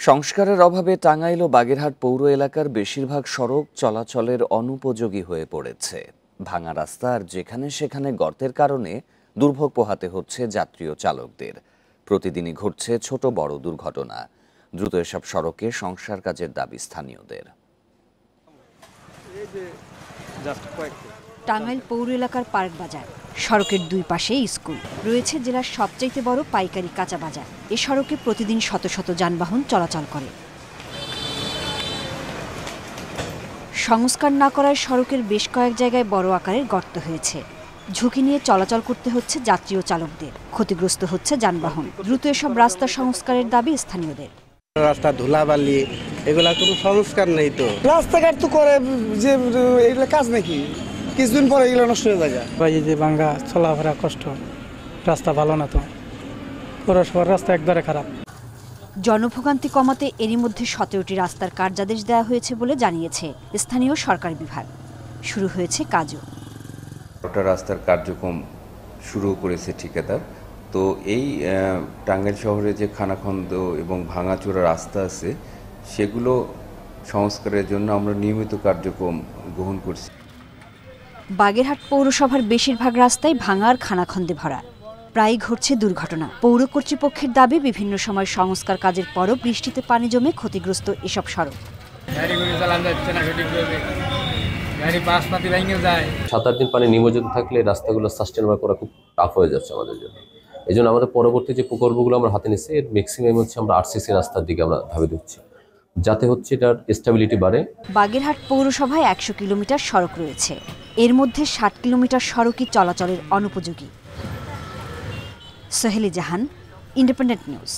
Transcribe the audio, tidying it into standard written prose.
সংস্কারের অভাবে টাঙ্গাইল ও বাগেরহাট পৌর এলাকার বেশিরভাগ সড়ক চলাচলের অনুপযোগী হয়ে পড়েছে। ভাঙা রাস্তা আর যেখানে সেখানে গর্তের কারণে দুর্ভোগ পোহাতে হচ্ছে যাত্রী ও চালকদের। প্রতিদিনই ঘটছে ছোট বড় দুর্ঘটনা। দ্রুত এসব সড়কে সংস্কার কাজের দাবি স্থানীয়দের। টাঙ্গাইল পৌর এলাকার পার্ক বাজার, সড়কের দুই পাশে স্কুল, রয়েছে জেলার সবচাইতে বড় পাইকারি কাঁচা বাজার। এ সড়কে প্রতিদিন শত শত যানবাহন চলাচল করে। সংস্কার না করায় সড়কের বেশ কয়েক জায়গায় বড় আকারের গর্ত হয়েছে। ঝুঁকি নিয়ে চলাচল করতে হচ্ছে যাত্রী ও চালকদের, ক্ষতিগ্রস্ত হচ্ছে যানবাহন। দ্রুত এসব রাস্তা সংস্কারের দাবি স্থানীয়দের। রাস্তা ধুলাবালি এগুলা কোনো সংস্কার নেই, তো রাস্তাঘাট তো করে যে এগুলো কাজ নাকি, কিছুদিন পরে এগুলো নষ্ট হয়ে যায়। যে ভাঙ্গা চলাফেরা কষ্ট, রাস্তা ভালো না, তো পৌরসভার রাস্তা একবারে খারাপ। জনভোগান্তি কমাতে এরই মধ্যে 17টি রাস্তার কার্যাদেশ দেওয়া হয়েছে বলে জানিয়েছে স্থানীয় সরকার বিভাগ। শুরু হয়েছে কাজও। রাস্তার কার্যক্রম শুরু করেছে ঠিকাদার। তো এই টাঙ্গাইল শহরে যে খানাখন্দ এবং ভাঙাচোরা রাস্তা আছে সেগুলো সংস্কারের জন্য আমরা নিয়মিত কার্যক্রম গ্রহণ করছি। বাগেরহাট পৌরসভার বেশিরভাগ রাস্তায় ভাঙা আর খানাখন্দে ভরা, প্রায়ই ঘটছে দুর্ঘটনা। পৌর কর্তৃপক্ষের দাবি, বিভিন্ন সময় সংস্কার কাজের পরও বৃষ্টিতে পানি জমে ক্ষতিগ্রস্ত এসব সড়ক। 7-8 দিন পানি নিমজ্জিত থাকলে রাস্তাগুলো সাস্টেনেবল করা খুব টাফ হয়ে যাচ্ছে আমাদের জন্য। এই জন্য আমাদের পরবর্তী যে প্রকল্পগুলো আমরা হাতে নিচ্ছি এর ম্যাক্সিমাম হচ্ছে আমরা আরসিসি রাস্তার দিকে আমরা ধাবি দিচ্ছি, যাতে হচ্ছে এটার স্টেবিলিটি বাড়ে। বাগেরহাট পৌরসভায় 100 কিলোমিটার সড়ক রয়েছে, এর মধ্যে 60 কিলোমিটার সড়কই চলাচলের অনুপযোগী। সোহেলি জাহান, ইন্ডিপেন্ডেন্ট নিউজ।